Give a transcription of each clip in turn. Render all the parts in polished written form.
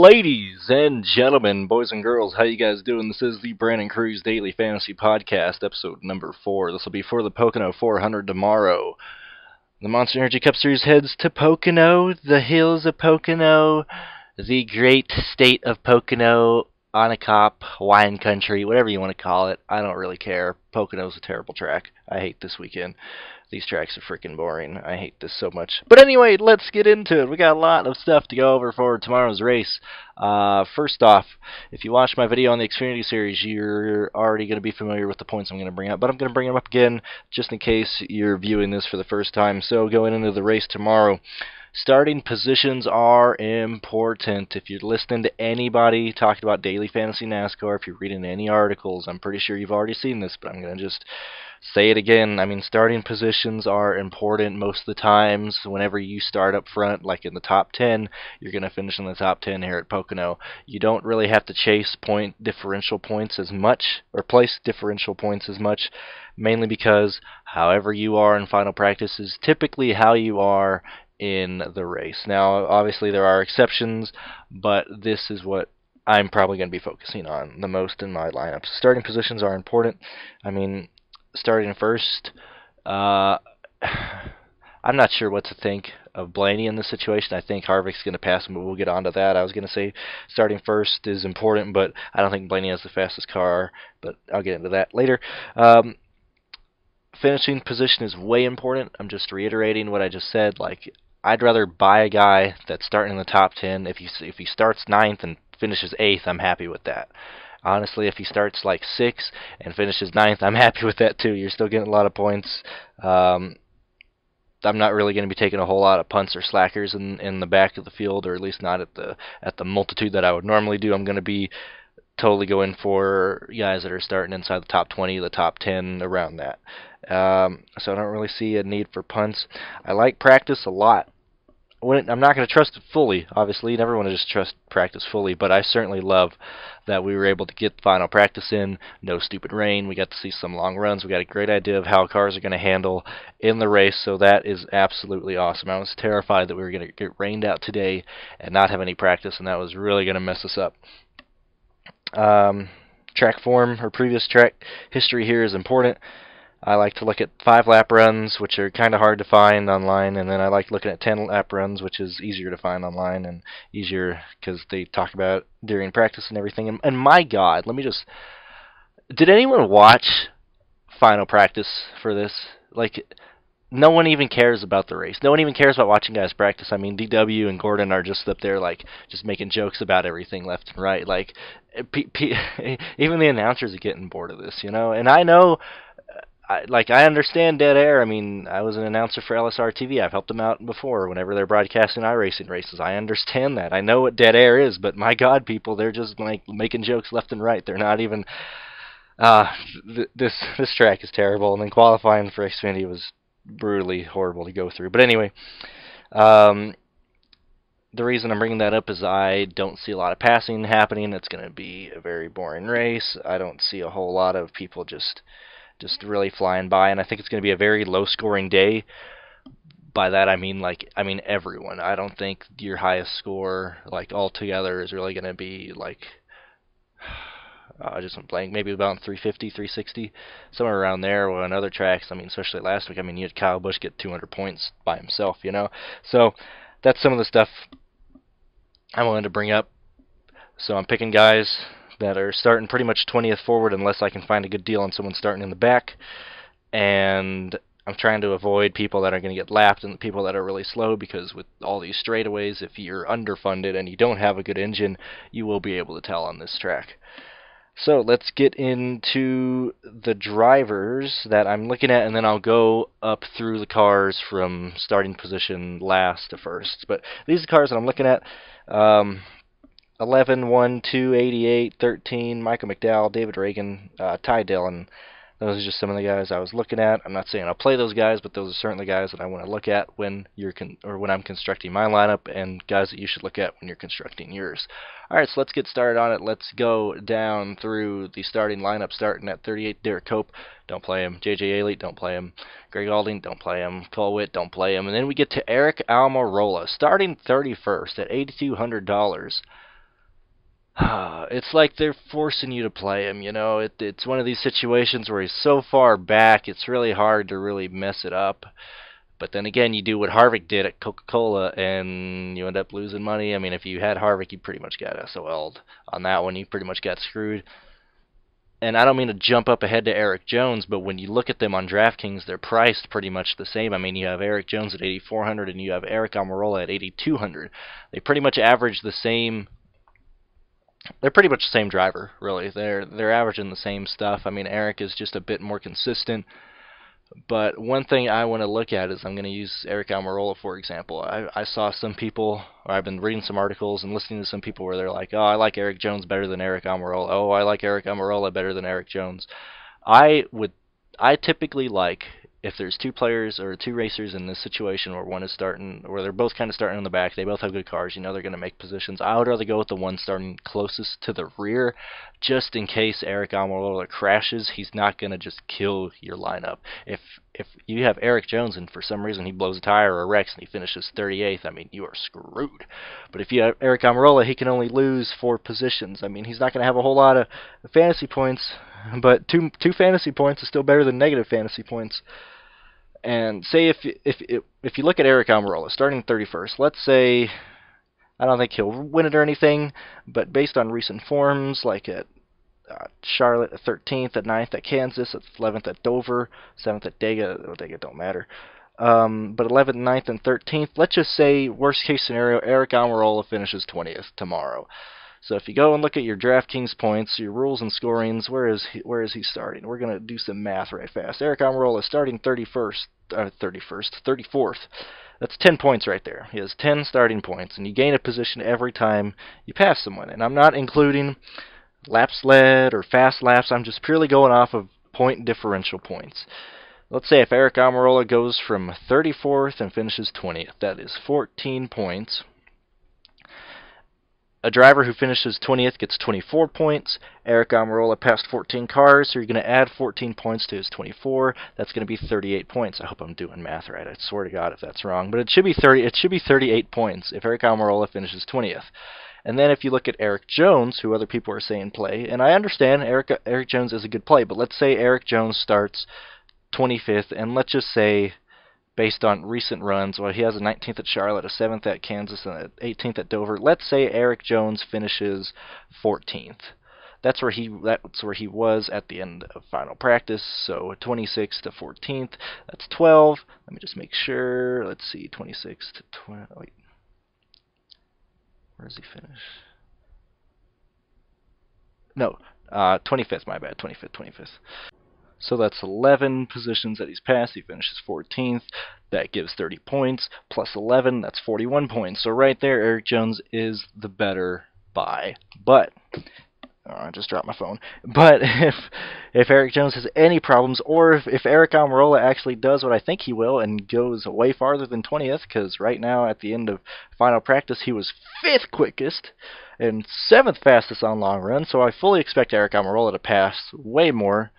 Ladies and gentlemen, boys and girls, how you guys doing? This is the Brandon Cruz Daily Fantasy Podcast, episode number 4. This will be for the Pocono 400 tomorrow. The Monster Energy Cup Series heads to Pocono, the hills of Pocono, the great state of Pocono, Anacop, wine country, whatever you want to call it. I don't really care. Pocono's a terrible track. I hate this weekend. These tracks are freaking boring. I hate this so much. But anyway, let's get into it. We got a lot of stuff to go over for tomorrow's race. First off, if you watched my video on the Xfinity Series, you're already going to be familiar with the points I'm going to bring up. But I'm going to bring them up again just in case you're viewing this for the first time. So going into the race tomorrow, starting positions are important. If you're listening to anybody talking about daily fantasy NASCAR, if you're reading any articles, I'm pretty sure you've already seen this, but I'm going to just say it again. I mean, starting positions are important most of the times. Whenever you start up front, like in the top 10, you're going to finish in the top 10 here at Pocono. You don't really have to chase point differential points as much, or place differential points as much, mainly because however you are in final practice is typically how you are in the race. Now, obviously there are exceptions, but this is what I'm probably going to be focusing on the most in my lineups. Starting positions are important. I mean, starting first, I'm not sure what to think of Blaney in this situation. I think Harvick's going to pass him, but we'll get on to that. I was going to say starting first is important, but I don't think Blaney has the fastest car, but I'll get into that later. Finishing position is way important. I'm just reiterating what I just said. Like, I'd rather buy a guy that's starting in the top 10. If he starts 9th and finishes 8th, I'm happy with that. Honestly, if he starts like 6th and finishes 9th, I'm happy with that too. You're still getting a lot of points. I'm not really going to be taking a whole lot of punts or slackers in the back of the field, or at least not at the multitude that I would normally do. I'm going to be totally going for guys that are starting inside the top 20, the top 10, around that. So I don't really see a need for punts. I like practice a lot. I'm not going to trust it fully, obviously. You never want to just trust practice fully, but I certainly love that we were able to get final practice in. No stupid rain. We got to see some long runs. We got a great idea of how cars are going to handle in the race, so that is absolutely awesome. I was terrified that we were going to get rained out today and not have any practice, and that was really going to mess us up. Track form or previous track history here is important. I like to look at 5-lap runs, which are kind of hard to find online, and then I like looking at 10-lap runs, which is easier to find online and easier because they talk about it during practice and everything. And my God, did anyone watch final practice for this? Like, no one even cares about the race. No one even cares about watching guys practice. I mean, DW and Gordon are just up there, like, just making jokes about everything left and right. Like, even the announcers are getting bored of this, you know? And I know, I understand dead air. I mean, I was an announcer for LSR TV. I've helped them out before whenever they're broadcasting iRacing races. I understand that. I know what dead air is, but my God, people, they're just, like, making jokes left and right. They're not even... This track is terrible, and then qualifying for Xfinity was brutally horrible to go through. But anyway, the reason I'm bringing that up is I don't see a lot of passing happening. It's going to be a very boring race. I don't see a whole lot of people just really flying by, and I think it's going to be a very low-scoring day. By that I mean everyone. I don't think your highest score, like, altogether is really going to be like... I just went blank. Maybe about 350, 360, somewhere around there. Or on other tracks, I mean, especially last week, I mean, you had Kyle Busch get 200 points by himself, you know. So that's some of the stuff I wanted to bring up. So I'm picking guys that are starting pretty much 20th forward, unless I can find a good deal on someone starting in the back. And I'm trying to avoid people that are going to get lapped and people that are really slow, because with all these straightaways, if you're underfunded and you don't have a good engine, you will be able to tell on this track. So let's get into the drivers that I'm looking at, and then I'll go up through the cars from starting position last to first. But these are the cars that I'm looking at. 11, 1, 2, 88, 13, Michael McDowell, David Reagan, Ty Dillon. Those are just some of the guys I was looking at. I'm not saying I'll play those guys, but those are certainly guys that I want to look at when when I'm constructing my lineup, and guys that you should look at when you're constructing yours. All right, so let's get started on it. Let's go down through the starting lineup, starting at 38, Derek Cope. Don't play him. J.J. Ailey, don't play him. Greg Alding, don't play him. Cole Witt, don't play him. And then we get to Eric Almirola, starting 31st at $8,200. It's like they're forcing you to play him, you know. It's one of these situations where he's so far back, it's really hard to really mess it up. But then again, you do what Harvick did at Coca-Cola, and you end up losing money. I mean, if you had Harvick, you pretty much got SOL'd on that one. You pretty much got screwed. And I don't mean to jump up ahead to Eric Jones, but when you look at them on DraftKings, they're priced pretty much the same. I mean, you have Eric Jones at 8,400, and you have Eric Almirola at 8,200. They pretty much average the same. They're pretty much the same driver, really. They're averaging the same stuff. I mean, Eric is just a bit more consistent. But one thing I want to look at is I'm going to use Eric Almirola, for example. I saw some people, or I've been reading some articles and listening to some people where they're like, oh, I like Eric Jones better than Eric Almirola. Oh, I like Eric Almirola better than Eric Jones. I typically like, if there's two players or two racers in this situation where one is starting, where they're both kind of starting in the back, they both have good cars, you know they're going to make positions. I would rather go with the one starting closest to the rear, just in case Eric Almirola crashes. He's not going to just kill your lineup. If you have Eric Jones and for some reason he blows a tire or wrecks and he finishes 38th, I mean, you are screwed. But if you have Eric Almirola, he can only lose 4 positions. I mean, he's not going to have a whole lot of fantasy points, but two fantasy points is still better than negative fantasy points. And say if you look at Eric Almirola starting 31st, let's say, I don't think he'll win it or anything, but based on recent forms, like at Charlotte at 13th, at 9th at Kansas, at 11th at Dover, 7th at Dega, well, Dega don't matter, but 11th, 9th, and 13th, let's just say, worst case scenario, Eric Almirola finishes 20th tomorrow. So if you go and look at your DraftKings points, your rules and scorings, where is he starting? We're going to do some math right fast. Eric Almirola is starting 34th. That's 10 points right there. He has 10 starting points, and you gain a position every time you pass someone. And I'm not including laps led or fast laps. I'm just purely going off of point differential points. Let's say if Eric Almirola goes from 34th and finishes 20th, that is 14 points. A driver who finishes 20th gets 24 points. Eric Almirola passed 14 cars, so you're going to add 14 points to his 24. That's going to be 38 points. I hope I'm doing math right. I swear to God if that's wrong, but it should be 38 points if Eric Almirola finishes 20th. And then if you look at Eric Jones, who other people are saying play, and I understand Eric Jones is a good play, but let's say Eric Jones starts 25th, and let's just say, based on recent runs, well, he has a 19th at Charlotte, a 7th at Kansas, and an 18th at Dover. Let's say Eric Jones finishes 14th. That's where he was at the end of final practice. So 26th to 14th, that's 12. Let me just make sure. Let's see, 26 to 20. Wait, where does he finish? No, 25th. My bad. 25th. So that's 11 positions that he's passed. He finishes 14th. That gives 30 points. Plus 11, that's 41 points. So right there, Eric Jones is the better buy. But, oh, I just dropped my phone. But if Eric Jones has any problems, or if Eric Almirola actually does what I think he will and goes way farther than 20th, because right now at the end of final practice he was 5th quickest and 7th fastest on long run, so I fully expect Eric Almirola to pass way more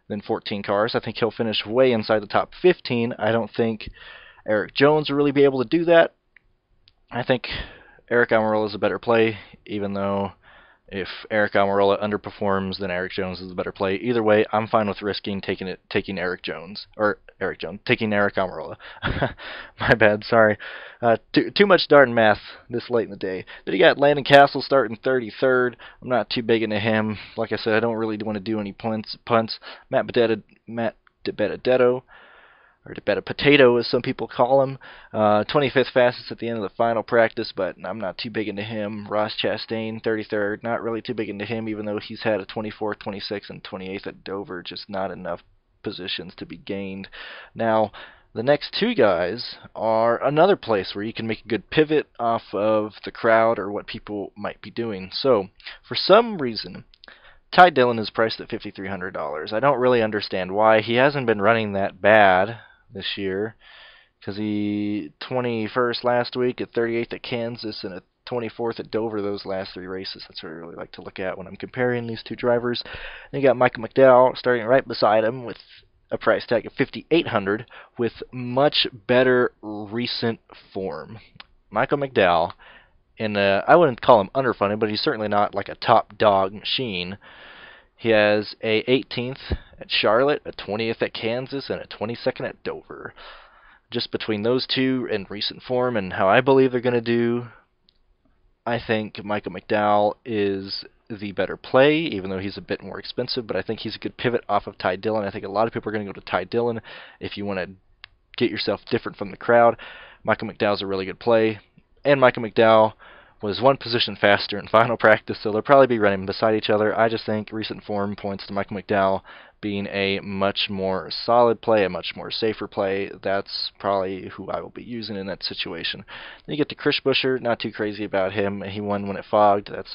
than 14 cars. I think he'll finish way inside the top 15. I don't think Eric Jones will really be able to do that. I think Eric Almirola is a better play, even though if Eric Almirola underperforms, then Eric Jones is a better play. Either way, taking Eric Almirola. My bad, sorry. Too much darn math this late in the day. Then you got Landon Castle starting 33rd. I'm not too big into him. Like I said, I don't really want to do any punts. Matt DiBenedetto, or DiBenedetto as some people call him. 25th fastest at the end of the final practice, but I'm not too big into him. Ross Chastain, 33rd, not really too big into him, even though he's had a 24th, 26th, and 28th at Dover, just not enough positions to be gained. Now, the next two guys are another place where you can make a good pivot off of the crowd or what people might be doing. So, for some reason, Ty Dillon is priced at $5,300. I don't really understand why. He hasn't been running that bad this year, because he 21st last week, at 38th at Kansas, and at 24th at Dover those last 3 races. That's what I really like to look at when I'm comparing these two drivers. Then you got Michael McDowell starting right beside him with a price tag of $5,800 with much better recent form. Michael McDowell in I wouldn't call him underfunded, but he's certainly not like a top dog machine. He has a 18th at Charlotte, a 20th at Kansas, and a 22nd at Dover. Just between those two and recent form and how I believe they're going to do, I think Michael McDowell is the better play, even though he's a bit more expensive, but I think he's a good pivot off of Ty Dillon. I think a lot of people are going to go to Ty Dillon if you want to get yourself different from the crowd. Michael McDowell's a really good play, and Michael McDowell was one position faster in final practice, so they'll probably be running beside each other. I just think recent form points to Michael McDowell being a much more solid play, a much more safer play. That's probably who I will be using in that situation. Then you get to Chris Buescher, not too crazy about him. He won when it fogged. That's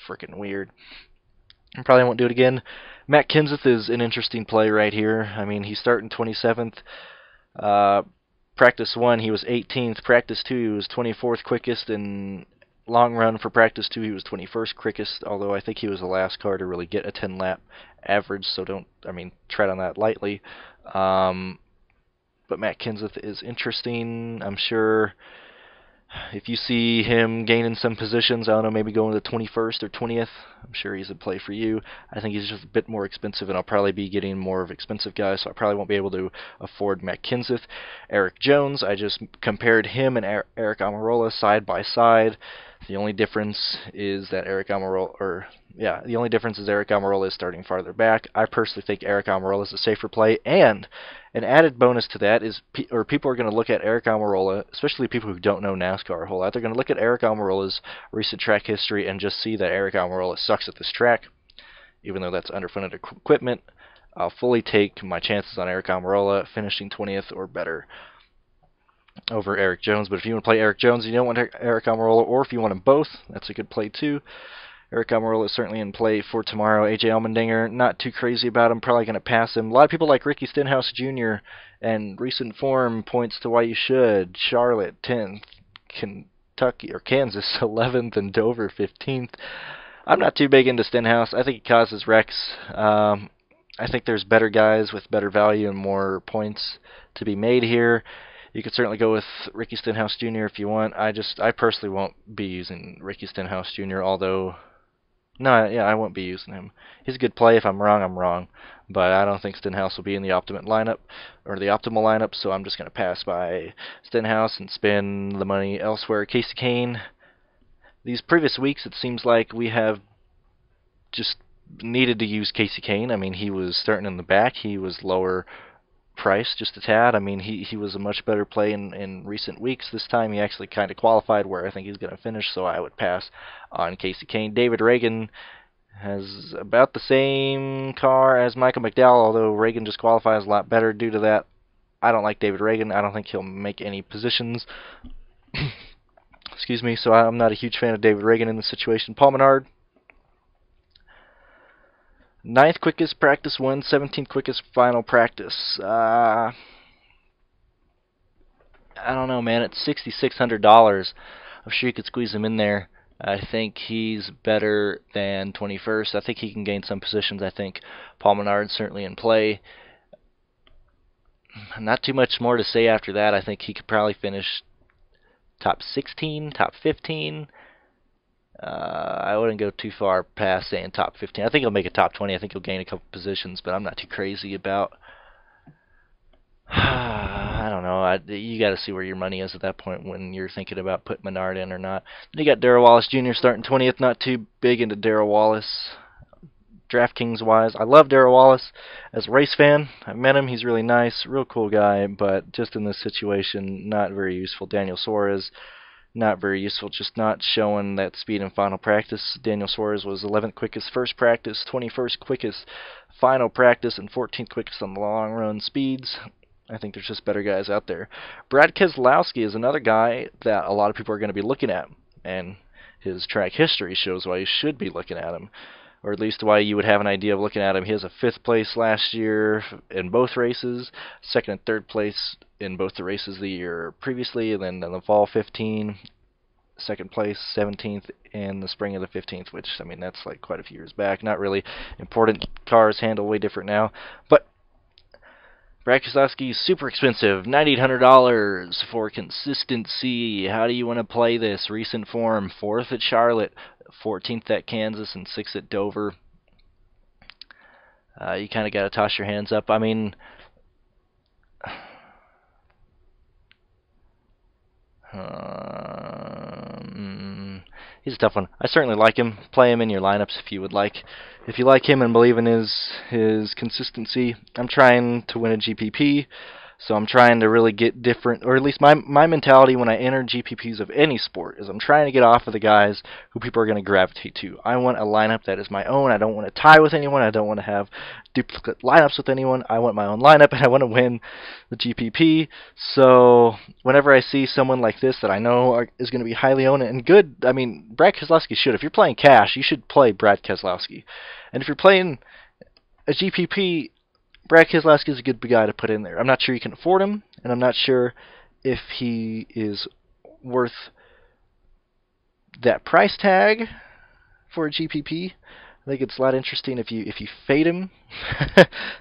freaking weird. I probably won't do it again. Matt Kenseth is an interesting play right here. I mean, he's starting 27th. Practice 1, he was 18th. Practice 2, he was 24th quickest. And long run for practice 2, he was 21st quickest, although I think he was the last car to really get a 10-lap average, so tread on that lightly. But Matt Kenseth is interesting. I'm sure if you see him gaining some positions, I don't know, maybe going to the 21st or 20th, I'm sure he's a play for you. I think he's just a bit more expensive, and I'll probably be getting more of expensive guys, so I probably won't be able to afford Matt Kenseth. Eric Jones, I just compared him and Eric Almirola side by side. The only difference is that Eric Almirola is starting farther back. I personally think Eric Almirola is a safer play, and an added bonus to that is, people are going to look at Eric Almirola, especially people who don't know NASCAR a whole lot. They're going to look at Eric Almirola's recent track history and just see that Eric Almirola sucks at this track, even though that's underfunded equipment. I'll fully take my chances on Eric Almirola finishing 20th or better over Eric Jones. But if you want to play Eric Jones and you don't want Eric Almirola, or if you want them both, that's a good play too. Eric Almirola is certainly in play for tomorrow. AJ Allmendinger, not too crazy about him, probably going to pass him. A lot of people like Ricky Stenhouse Jr., and recent form points to why you should. Charlotte 10th, Kansas 11th, and Dover 15th. I'm not too big into Stenhouse. I think he causes wrecks. I think there's better guys with better value and more points to be made here. You could certainly go with Ricky Stenhouse Jr. if you want. I personally won't be using Ricky Stenhouse Jr., although I won't be using him. He's a good play. If I'm wrong, I'm wrong. But I don't think Stenhouse will be in the optimal lineup, so I'm just going to pass by Stenhouse and spend the money elsewhere. Casey Kane. These previous weeks, it seems like we have just needed to use Casey Kane. I mean, he was starting in the back. He was lower price just a tad. I mean, he was a much better play in recent weeks. This time he actually kind of qualified where I think he's going to finish, so I would pass on Casey Kane. David Reagan has about the same car as Michael McDowell, although Reagan just qualifies a lot better due to that. I don't like David Reagan. I don't think he'll make any positions. Excuse me, so I'm not a huge fan of David Reagan in this situation. Paul Menard, 9th quickest practice 1, 17th quickest final practice. I don't know, man. It's $6,600. I'm sure you could squeeze him in there. I think he's better than 21st. I think he can gain some positions. I think Paul Menard's certainly in play. Not too much more to say after that. I think he could probably finish top 16, top 15. I wouldn't go too far past saying top 15. I think he'll make a top 20. I think he'll gain a couple positions, but I'm not too crazy about. I don't know. You got to see where your money is at that point when you're thinking about putting Menard in or not. Then you got Darrell Wallace Jr. starting 20th. Not too big into Darrell Wallace. Draftkings wise, I love Darrell Wallace as a race fan. I met him. He's really nice, real cool guy, but just in this situation, not very useful. Daniel Suarez, not very useful, just not showing that speed in final practice. Daniel Suarez was 11th quickest first practice, 21st quickest final practice, and 14th quickest on the long run speeds. I think there's just better guys out there. Brad Keselowski is another guy that a lot of people are going to be looking at, and his track history shows why you should be looking at him, or at least why you would have an idea of looking at him. He has a 5th place last year in both races, 2nd and 3rd place in both the races the year previously, and then in the fall 15, 2nd place, 17th in the spring of the 15th, which, I mean, that's like quite a few years back. Not really important. Cars handle way different now. But Brad Keselowski, super expensive, $9,800 for consistency. How do you want to play this? Recent form, 4th at Charlotte, 14th at Kansas, and 6th at Dover. You kind of got to toss your hands up. I mean, he's a tough one. I certainly like him. Play him in your lineups if you would like. If you like him and believe in his consistency, I'm trying to win a GPP. So I'm trying to really get different, or at least my mentality when I enter GPPs of any sport is I'm trying to get off of the guys who people are going to gravitate to. I want a lineup that is my own. I don't want to tie with anyone. I don't want to have duplicate lineups with anyone. I want my own lineup, and I want to win the GPP. So whenever I see someone like this that I know is going to be highly owned and good, I mean, Brad Keselowski should. If you're playing cash, you should play Brad Keselowski. And if you're playing a GPP, Brad Keselowski is a good guy to put in there. I'm not sure you can afford him, and I'm not sure if he is worth that price tag for a GPP. I think it's a lot interesting if you fade him.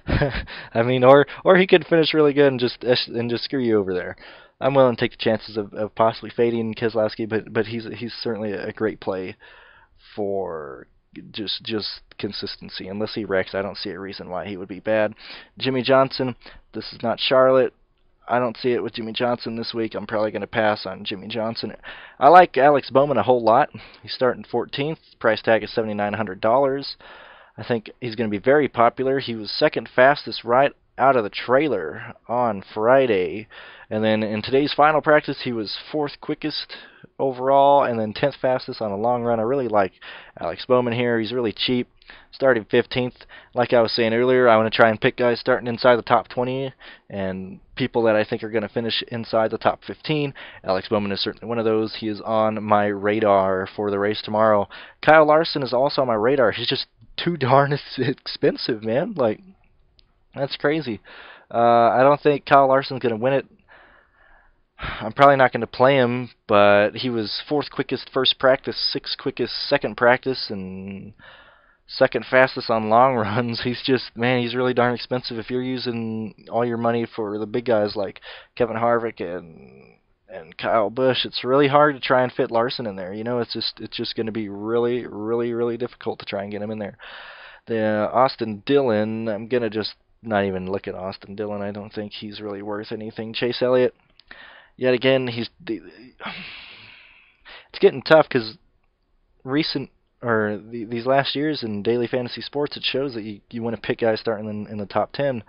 I mean, or he could finish really good and just screw you over there. I'm willing to take the chances of possibly fading Keselowski, but he's certainly a great play for just consistency. Unless he wrecks, I don't see a reason why he would be bad. Jimmy Johnson, this is not Charlotte. I don't see it with Jimmy Johnson this week. I'm probably going to pass on Jimmy Johnson. I like Alex Bowman a whole lot. He's starting 14th. Price tag is $7,900. I think he's going to be very popular. He was second fastest right out of the trailer on Friday. And then in today's final practice, he was 4th quickest overall, and then 10th fastest on a long run. I really like Alex Bowman here. He's really cheap. Starting 15th. Like I was saying earlier, I want to try and pick guys starting inside the top 20 and people that I think are going to finish inside the top 15. Alex Bowman is certainly one of those. He is on my radar for the race tomorrow. Kyle Larson is also on my radar. He's just too darn expensive, man. Like, that's crazy. I don't think Kyle Larson's going to win it. I'm probably not going to play him, but he was 4th quickest first practice, 6th quickest second practice, and 2nd fastest on long runs. He's just, man, he's really darn expensive. If you're using all your money for the big guys like Kevin Harvick and Kyle Busch, it's really hard to try and fit Larson in there. You know, it's just going to be really, really, really difficult to try and get him in there. The Austin Dillon, I'm going to just not even look at Austin Dillon. I don't think he's really worth anything. Chase Elliott, yet again, it's getting tough because these last years in daily fantasy sports, it shows that you want to pick guys starting in the top 10,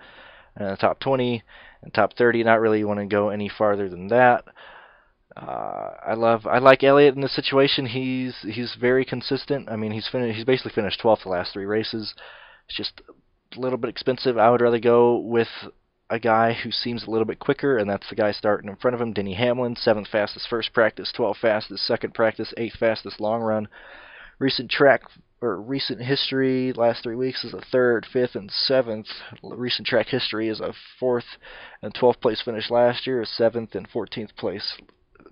the top 20, and top 30. Not really want to go any farther than that. I like Elliott in this situation. He's very consistent. I mean, he's basically finished 12th the last 3 races. It's just a little bit expensive. I would rather go with a guy who seems a little bit quicker, and that's the guy starting in front of him, Denny Hamlin, 7th fastest first practice, 12th fastest second practice, 8th fastest long run. Recent history, last 3 weeks is a 3rd, 5th, and 7th. Recent track history is a 4th and 12th place finish last year, a 7th and 14th place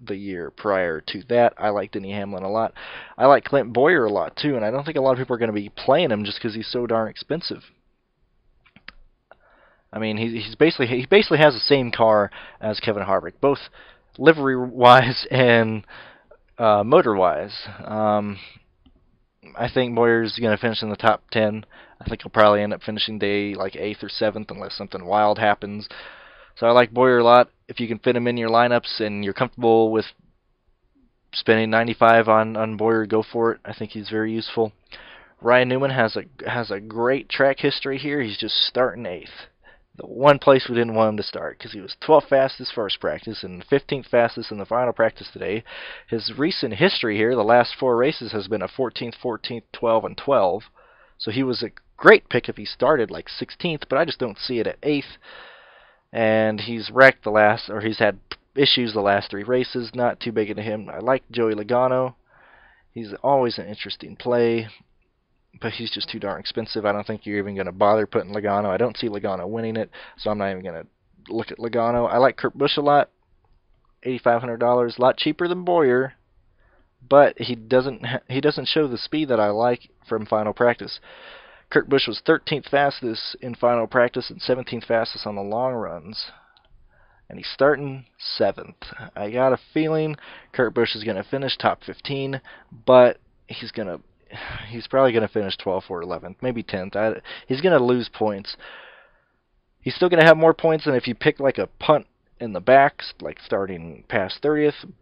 the year prior to that. I like Denny Hamlin a lot. I like Clint Boyer a lot too, and I don't think a lot of people are going to be playing him just because he's so darn expensive. I mean, he basically has the same car as Kevin Harvick, both livery-wise and motor-wise. I think Boyer's going to finish in the top 10. I think he'll probably end up finishing day like 8th or 7th unless something wild happens. So I like Boyer a lot. If you can fit him in your lineups and you're comfortable with spending 95 on Boyer, go for it. I think he's very useful. Ryan Newman has a great track history here. He's just starting 8th. The one place we didn't want him to start because he was 12th fastest first practice and 15th fastest in the final practice today. His recent history here, the last 4 races, has been a 14th, 14th, 12, and 12. So he was a great pick if he started like 16th, but I just don't see it at 8th. And he's wrecked he's had issues the last 3 races. Not too big into him. I like Joey Logano. He's always an interesting play, but he's just too darn expensive. I don't think you're even going to bother putting Logano. I don't see Logano winning it, so I'm not even going to look at Logano. I like Kurt Busch a lot, $8,500, a lot cheaper than Boyer, but he doesn't show the speed that I like from final practice. Kurt Busch was 13th fastest in final practice and 17th fastest on the long runs. And he's starting 7th. I got a feeling Kurt Busch is going to finish top 15, but he's probably going to finish 12th or 11th, maybe 10th. He's going to lose points. He's still going to have more points than if you pick like a punt in the backs, like starting past 30th,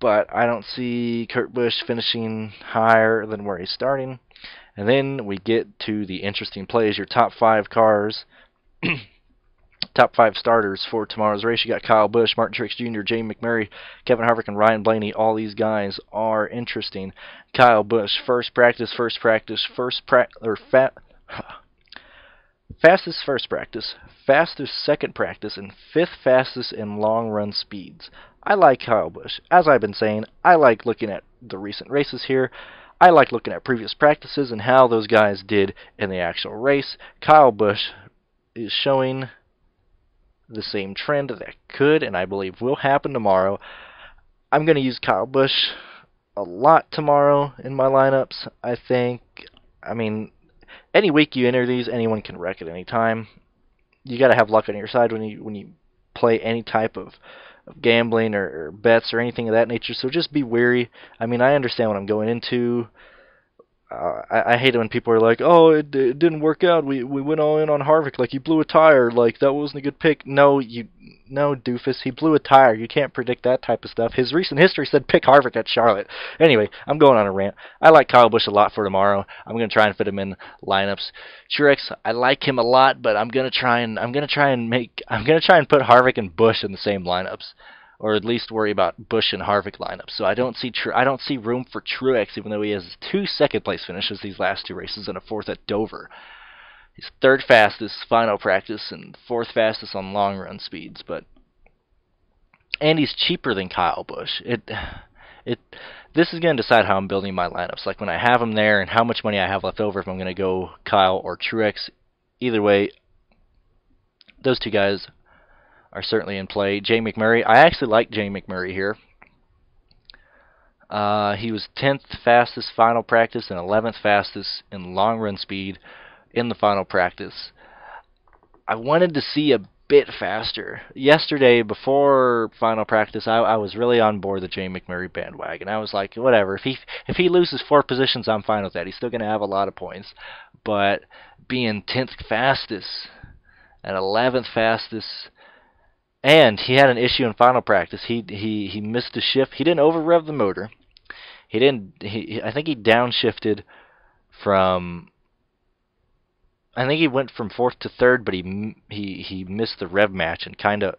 but I don't see Kurt Busch finishing higher than where he's starting. And then we get to the interesting plays, your top 5 cars, top 5 starters for tomorrow's race. You got Kyle Busch, Martin Truex Jr., Jay McMurray, Kevin Harvick, and Ryan Blaney. All these guys are interesting. Kyle Busch, fastest first practice, fastest second practice, and 5th fastest in long run speeds. I like Kyle Busch. As I've been saying, I like looking at the recent races here. I like looking at previous practices and how those guys did in the actual race. Kyle Busch is showing the same trend that could and I believe will happen tomorrow. I'm going to use Kyle Busch a lot tomorrow in my lineups. I mean, any week you enter these, anyone can wreck at any time. You got to have luck on your side when you play any type of gambling or bets or anything of that nature. So just be wary. I mean, I understand what I'm going into. I hate it when people are like, "Oh, it didn't work out. We went all in on Harvick. Like he blew a tire. Like that wasn't a good pick." No, doofus. He blew a tire. You can't predict that type of stuff. His recent history said pick Harvick at Charlotte. Anyway, I'm going on a rant. I like Kyle Busch a lot for tomorrow. I'm gonna try and fit him in lineups. Truex, I like him a lot, but I'm gonna try and put Harvick and Busch in the same lineups, or at least worry about Busch and Harvick lineups. So I don't see room for Truex, even though he has 2 second-place finishes these last 2 races and a 4th at Dover. He's 3rd fastest final practice and 4th fastest on long run speeds, and he's cheaper than Kyle Busch. This is going to decide how I'm building my lineups, like when I have him there and how much money I have left over, if I'm going to go Kyle or Truex. Either way, those 2 guys are certainly in play. Jay McMurray, I actually like Jay McMurray here. He was 10th fastest final practice and 11th fastest in long run speed in the final practice. I wanted to see a bit faster. Yesterday, before final practice, I was really on board the Jay McMurray bandwagon. I was like, whatever. If he loses 4 positions, I'm fine with that. He's still going to have a lot of points. But being 10th fastest and 11th fastest, and he had an issue in final practice. He missed a shift. He didn't over rev the motor. I think he downshifted from. I think he went from 4th to 3rd, but he missed the rev match and kind of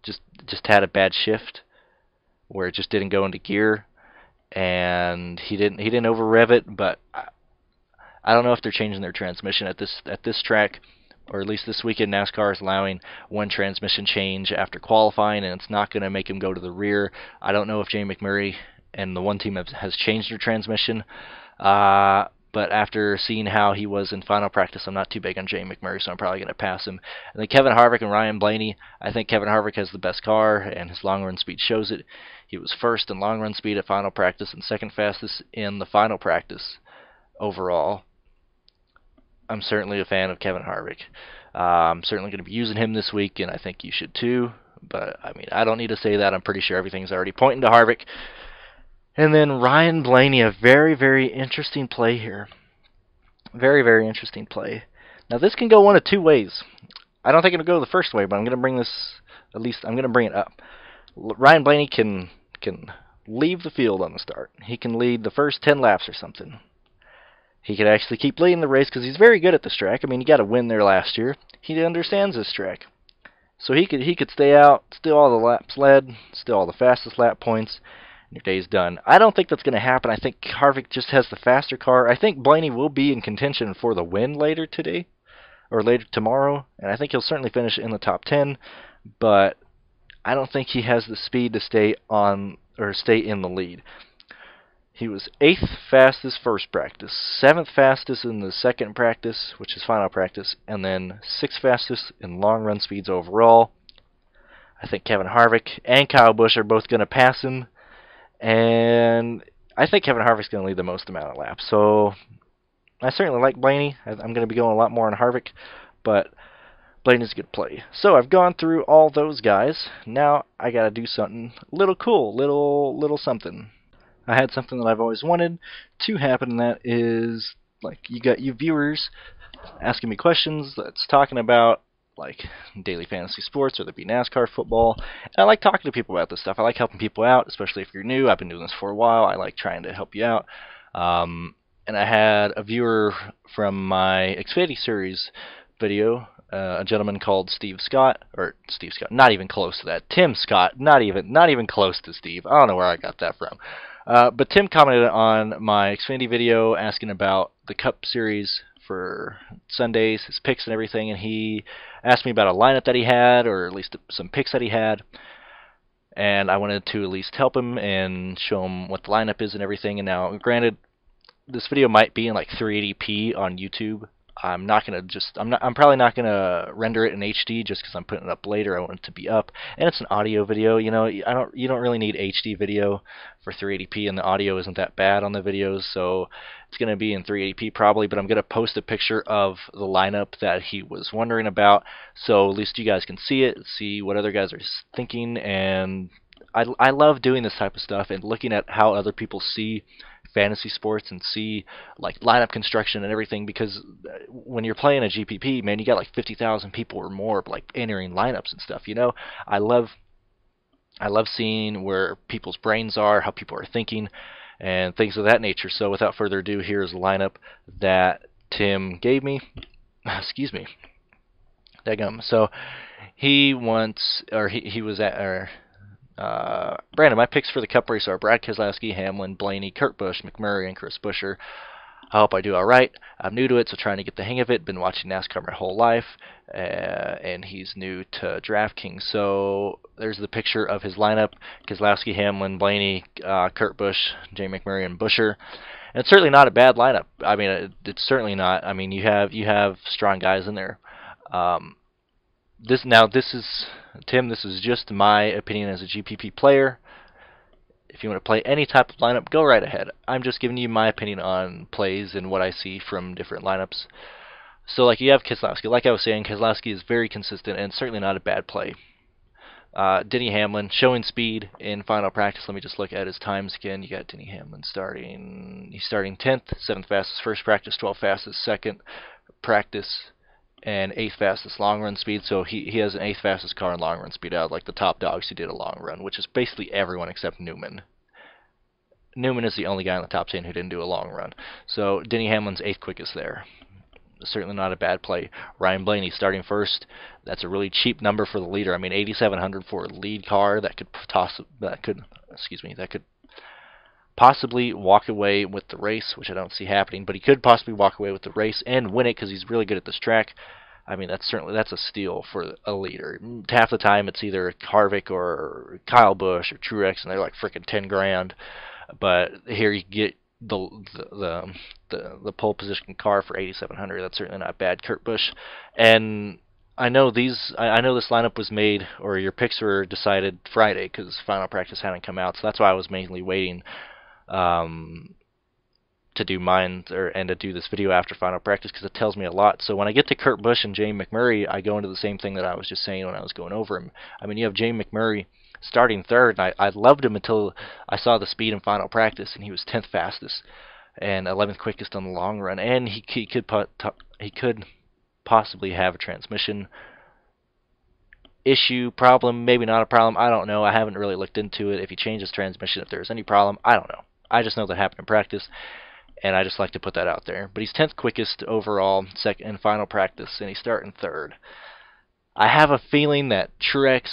just had a bad shift where it just didn't go into gear, and he didn't over rev it. But I don't know if they're changing their transmission at this track, or at least this weekend NASCAR is allowing one transmission change after qualifying, and it's not going to make him go to the rear. I don't know if Jay McMurray and the one team has changed their transmission, but after seeing how he was in final practice, I'm not too big on Jay McMurray, so I'm probably going to pass him. And then Kevin Harvick and Ryan Blaney, I think Kevin Harvick has the best car, and his long run speed shows it. He was 1st in long run speed at final practice and 2nd fastest in the final practice overall. I'm certainly a fan of Kevin Harvick. I'm certainly going to be using him this week, and I think you should too. But, I mean, I don't need to say that. I'm pretty sure everything's already pointing to Harvick. And then Ryan Blaney, a very, very interesting play here. Very, very interesting play. Now, this can go one of 2 ways. I don't think it'll go the first way, but I'm going to bring this, at least I'm going to bring it up. Ryan Blaney can leave the field on the start. He can lead the first 10 laps or something. He could actually keep leading the race because he's very good at this track. I mean, he got a win there last year. He understands this track. So he could stay out, still all the laps led, still all the fastest lap points, and your day's done. I don't think that's going to happen. I think Harvick just has the faster car. I think Blaney will be in contention for the win later today, or later tomorrow, and I think he'll certainly finish in the top 10, but I don't think he has the speed to stay in the lead. He was 8th fastest first practice, 7th fastest in the second practice, which is final practice, and then 6th fastest in long run speeds overall. I think Kevin Harvick and Kyle Busch are both going to pass him, and I think Kevin Harvick's going to lead the most amount of laps. So I certainly like Blaney. I'm going to be going a lot more on Harvick, but Blaney's a good play. So I've gone through all those guys. Now I got to do something little cool, little something. I had something that I've always wanted to happen, and that is like you got you viewers asking me questions that's talking about like daily fantasy sports, whether it be NASCAR, football. And I like talking to people about this stuff. I like helping people out, especially if you're new. I've been doing this for a while. I like trying to help you out. And I had a viewer from my Xfinity Series video, a gentleman called Steve Scott, not even close to that. Tim Scott, not even close to Steve. I don't know where I got that from. But Tim commented on my Xfinity video asking about the Cup Series for Sundays, his picks and everything, and he asked me about a lineup that he had, or at least some picks that he had. And I wanted to at least help him and show him what the lineup is and everything. And now, granted, this video might be in like 380p on YouTube. I'm probably not gonna render it in HD just because I'm putting it up later. I want it to be up, and it's an audio video. You don't really need HD video for 380p, and the audio isn't that bad on the videos, so it's gonna be in 380p probably. But I'm gonna post a picture of the lineup that he was wondering about, so at least you guys can see it, see what other guys are thinking, and I love doing this type of stuff and looking at how other people see fantasy sports and see like lineup construction and everything, because when you're playing a GPP, man, you got like 50,000 people or more like entering lineups and stuff. I love seeing where people's brains are, how people are thinking, and things of that nature. So without further ado, here's the lineup that Tim gave me. Excuse me. Daggum. So he wants, or he was at, or Brandon, my picks for the Cup race are Brad Keselowski, Hamlin, Blaney, Kurt Busch, McMurray, and Chris Buescher. I hope I do all right. I'm new to it, so trying to get the hang of it. Been watching NASCAR my whole life, and he's new to DraftKings. So there's the picture of his lineup: Keselowski, Hamlin, Blaney, Kurt Busch, Jay McMurray, and Buescher. And it's certainly not a bad lineup. I mean, it's certainly not. I mean, you have strong guys in there. This is Tim. This is just my opinion as a GPP player. If you want to play any type of lineup, go right ahead. I'm just giving you my opinion on plays and what I see from different lineups. So, like, you have Keselowski. Like I was saying, Keselowski is very consistent and certainly not a bad play. Denny Hamlin showing speed in final practice. Let me just look at his times again. You got Denny Hamlin starting. He's starting 10th, 7th fastest first practice, 12th fastest second practice, and 8th fastest long run speed. So he has an 8th fastest car in long run speed out of like the top dogs who did a long run, which is basically everyone except Newman. Newman is the only guy in the top 10 who didn't do a long run. So Denny Hamlin's 8th quickest there. Certainly not a bad play. Ryan Blaney starting first. That's a really cheap number for the leader. I mean, 8,700 for a lead car that could possibly walk away with the race, which I don't see happening, but he could possibly walk away with the race and win it because he's really good at this track. I mean, that's a steal for a leader. Half the time it's either Harvick or Kyle Busch or Truex, and they're like freaking 10 grand. But here you get the pole position car for 8,700. That's certainly not bad. Kurt Busch, and I know this lineup was made, or your picks were decided Friday because final practice hadn't come out. So that's why I was mainly waiting to do mine and to do this video after final practice, because it tells me a lot. So when I get to Kurt Busch and Jay McMurray, I go into the same thing that I was just saying when I was going over him. I mean, you have Jay McMurray starting third, and I loved him until I saw the speed in final practice, and he was 10th fastest and 11th quickest on the long run, and he could possibly have a transmission issue, problem, maybe not a problem, I don't know. I haven't really looked into it. If he changes transmission, if there's any problem, I don't know. I just know that happened in practice, and I just like to put that out there. But he's 10th quickest overall, second in final practice, and he's starting third. I have a feeling that Truex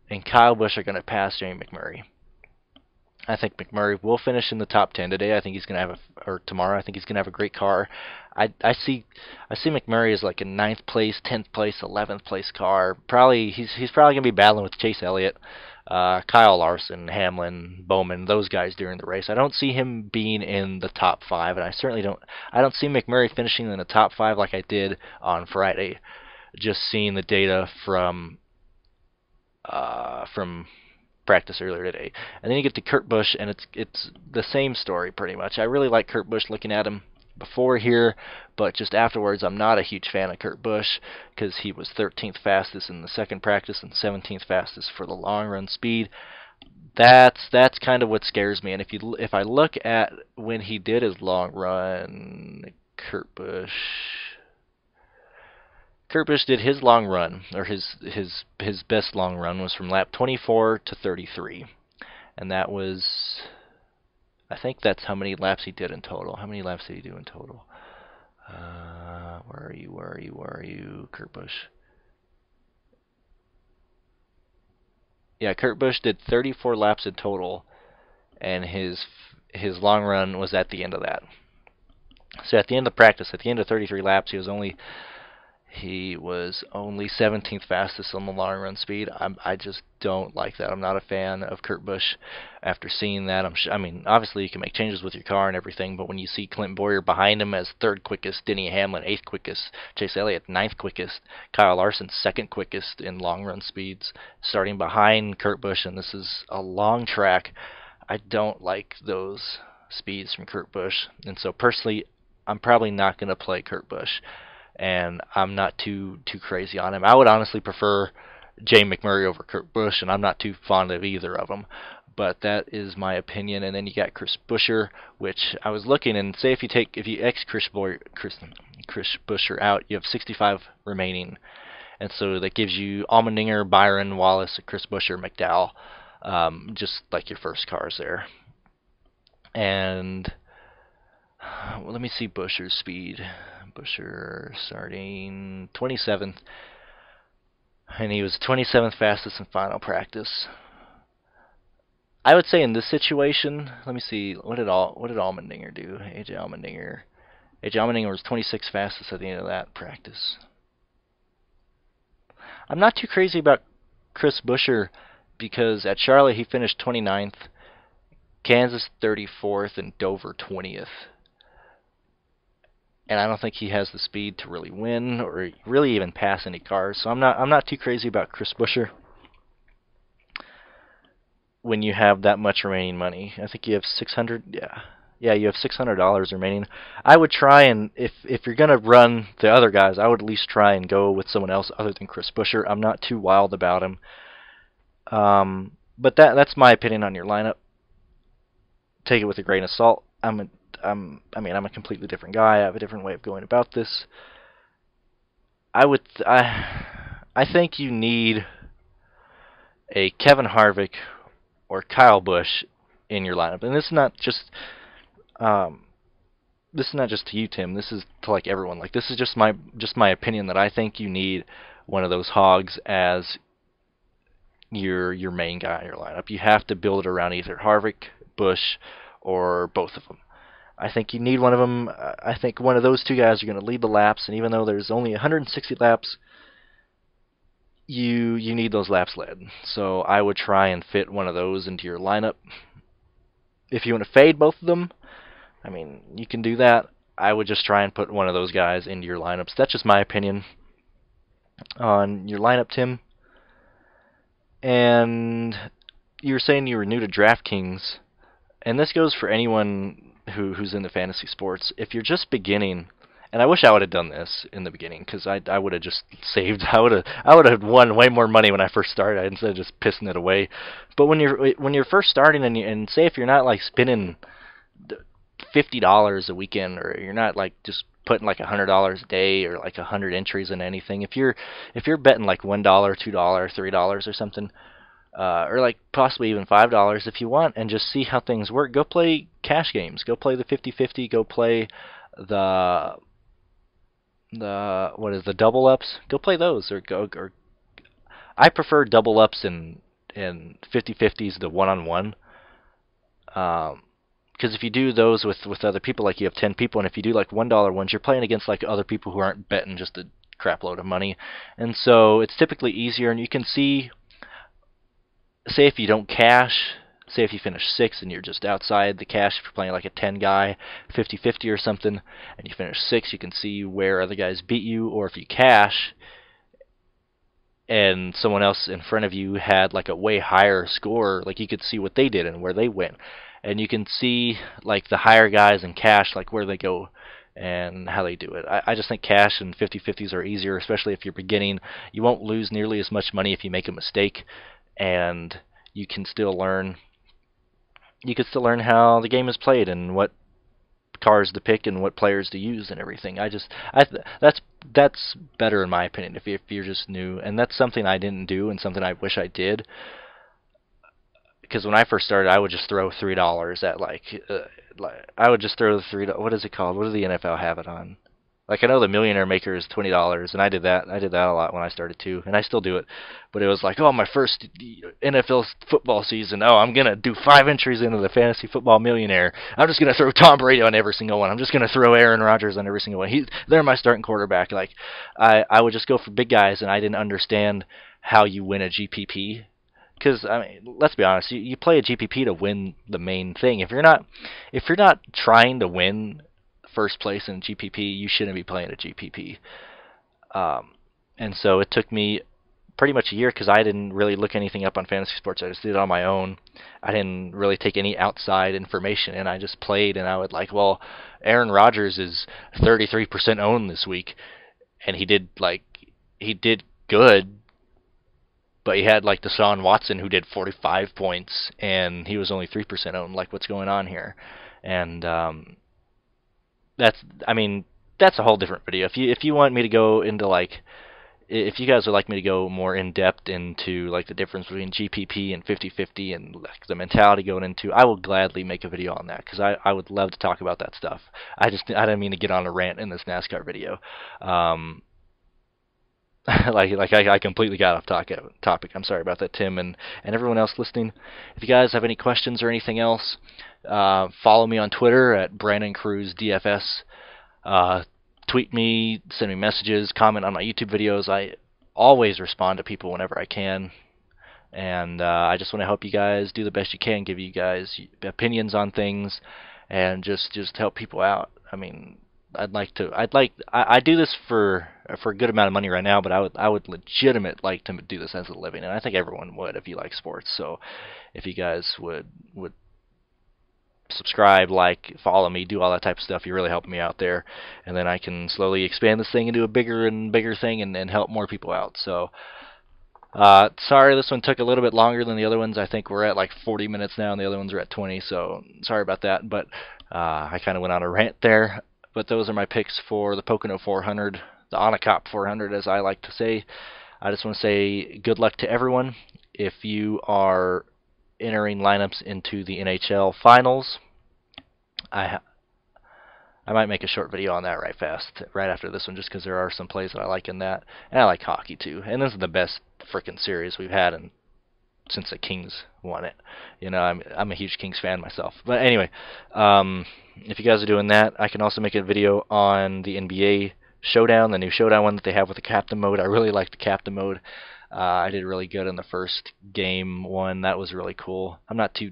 and Kyle Busch are going to pass Jamie McMurray. I think McMurray will finish in the top 10 today. I think he's going to have or tomorrow. I think he's going to have a great car. I see McMurray as like a 9th place, 10th place, 11th place car. He's probably going to be battling with Chase Elliott, Kyle Larson, Hamlin, Bowman, those guys during the race. I don't see him being in the top 5, and I don't see McMurray finishing in the top 5 like I did on Friday. Just seeing the data from practice earlier today. And then you get to Kurt Busch, and it's the same story pretty much. I really like Kurt Busch looking at him. before here, but just afterwards, I'm not a huge fan of Kurt Busch because he was 13th fastest in the second practice and 17th fastest for the long run speed. That's kind of what scares me. And if I look at when he did his long run, Kurt Busch did his long run, or his best long run was from lap 24 to 33, and that was, I think that's how many laps he did in total. How many laps did he do in total? Where are you, Kurt Busch? Yeah, Kurt Busch did 34 laps in total, and his long run was at the end of that. So at the end of practice, at the end of 33 laps, he was only 17th fastest on the long run speed. I just don't like that. I'm not a fan of Kurt Busch. After seeing that, I mean, obviously you can make changes with your car and everything, but when you see Clint Bowyer behind him as third quickest, Denny Hamlin 8th quickest, Chase Elliott 9th quickest, Kyle Larson 2nd quickest in long run speeds, starting behind Kurt Busch, and this is a long track, I don't like those speeds from Kurt Busch. And so personally, I'm probably not going to play Kurt Busch, and I'm not too crazy on him. I would honestly prefer Jay McMurray over Kurt Busch, and I'm not too fond of either of them. But that is my opinion. And then you got Chris Buescher, which I was looking, and say if you X Chris Buescher out, you have 65 remaining, and so that gives you Allmendinger, Byron, Wallace, Chris Buescher, McDowell, just like your first cars there. And well, let me see Buescher's speed. Buescher starting 27th, and he was 27th fastest in final practice. I would say in this situation, let me see, what did Allmendinger do? AJ Allmendinger was 26th fastest at the end of that practice. I'm not too crazy about Chris Buescher because at Charlotte he finished 29th, Kansas 34th, and Dover 20th. And I don't think he has the speed to really win or really even pass any cars. So I'm not too crazy about Chris Buescher when you have that much remaining money. I think you have $600. Yeah, you have $600 remaining. I would try, and if you're gonna run the other guys, I would at least try and go with someone else other than Chris Buescher. I'm not too wild about him. But that's my opinion on your lineup. Take it with a grain of salt. I'm a completely different guy. I have a different way of going about this. I think you need a Kevin Harvick or Kyle Busch in your lineup, and this is not just to you, Tim. This is to like everyone. Like, this is just my opinion that I think you need one of those hogs as your main guy in your lineup. You have to build it around either Harvick, Busch, or both of them. I think you need one of them. I think one of those two guys are going to lead the laps, and even though there's only 160 laps, you need those laps led. So I would try and fit one of those into your lineup. If you want to fade both of them, I mean, you can do that. I would just try and put one of those guys into your lineups. That's just my opinion on your lineup, Tim. And you were saying you were new to DraftKings, and this goes for anyone who's into fantasy sports. If you're just beginning, and I wish I would have done this in the beginning, because I would have just saved. I would have won way more money when I first started instead of just pissing it away. But when you're first starting, and say if you're not like spending $50 a weekend, or you're not like just putting like $100 a day or like 100 entries in anything, if you're betting like $1, $2, $3 or something, or like possibly even $5 if you want, and just see how things work, go play cash games. Go play the 50-50. Go play the double ups. Go play those, or I prefer double ups and 50-50s to one-on-one. Because if you do those with other people, like you have 10 people, and if you do like $1 ones, you're playing against like other people who aren't betting just a crap load of money, and so it's typically easier. And you can see, say if you don't cash, say if you finish 6th and you're just outside the cash, if you're playing like a 10 guy 50-50 or something, and you finish 6th, you can see where other guys beat you. Or if you cash and someone else in front of you had like a way higher score, like you could see what they did and where they went. And you can see like the higher guys in cash, like where they go and how they do it. I just think cash and 50-50s are easier, especially if you're beginning. You won't lose nearly as much money if you make a mistake, and you can still learn. You can still learn how the game is played and what cars to pick and what players to use and everything. That's better in my opinion if you're just new, and that's something I didn't do and something I wish I did. Because when I first started, I would just throw $3 at I would just throw the What is it called? What does the NFL have it on? Like I know the Millionaire Maker is $20, and I did that. I did that a lot when I started too, and I still do it. But it was like, oh, my first NFL football season. Oh, I'm gonna do 5 entries into the Fantasy Football Millionaire. I'm just gonna throw Tom Brady on every single one. I'm just gonna throw Aaron Rodgers on every single one. They're my starting quarterback. Like I would just go for big guys, and I didn't understand how you win a GPP. Because I mean, let's be honest, you play a GPP to win the main thing. If you're not trying to win first place in GPP, you shouldn't be playing a GPP. And so it took me pretty much a year because I didn't really look anything up on fantasy sports. I just did it on my own. I didn't really take any outside information, and I just played. And I would like, well, Aaron Rodgers is 33% owned this week, and he did good. But he had like Deshaun Watson who did 45 points, and he was only 3% owned. Like, what's going on here? And that's a whole different video. If you want me to go into if you guys would like me to go more in depth into like the difference between GPP and 50-50 and like the mentality going into, I will gladly make a video on that because I would love to talk about that stuff. I didn't mean to get on a rant in this NASCAR video. I completely got off topic. I'm sorry about that, Tim, and everyone else listening. If you guys have any questions or anything else, follow me on Twitter at BrandonCruzDFS. Tweet me, send me messages, comment on my YouTube videos. I always respond to people whenever I can, and I just want to help you guys do the best you can, give you guys opinions on things, and just help people out. I mean, I do this for a good amount of money right now, but I would legitimate like to do this as a living, and I think everyone would if you like sports. So if you guys would subscribe, like, follow me, do all that type of stuff, you're really helping me out there, and then I can slowly expand this thing into a bigger and bigger thing and help more people out. So sorry this one took a little bit longer than the other ones. I think we're at like 40 minutes now, and the other ones are at 20, so sorry about that, but I kind of went on a rant there. But those are my picks for the Pocono 400, the Onacop 400, as I like to say. I just want to say good luck to everyone. If you are entering lineups into the NHL Finals, I might make a short video on that right after this one, just because there are some plays that I like in that, and I like hockey too. And this is the best freaking series we've had since the Kings won it. You know, I'm a huge Kings fan myself. But anyway, if you guys are doing that, I can also make a video on the NBA Showdown, the new Showdown one that they have with the Captain Mode. I really like the Captain Mode. I did really good in the first game one. That was really cool. I'm not too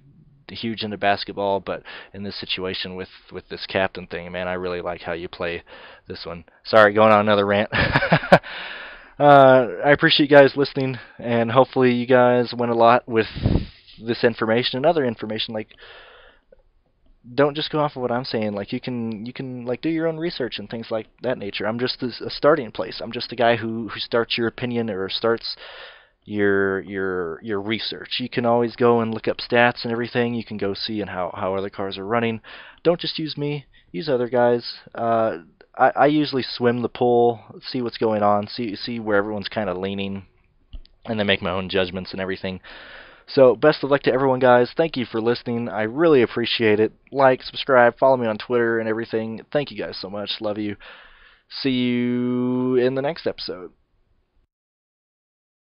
huge into basketball, but in this situation with this captain thing, man, I really like how you play this one. Sorry, going on another rant. I appreciate you guys listening, and hopefully you guys win a lot with this information and other information. Like, don't just go off of what I'm saying. Like, you can like do your own research and things like that nature. I'm just a starting place. I'm just a guy who starts your opinion or starts your research. You can always go and look up stats and everything. You can go see and how other cars are running. Don't just use me. Use other guys. I usually swim the pool, see what's going on, see where everyone's kind of leaning, and then make my own judgments and everything. So, best of luck to everyone, guys. Thank you for listening. I really appreciate it. Like, subscribe, follow me on Twitter and everything. Thank you guys so much. Love you. See you in the next episode.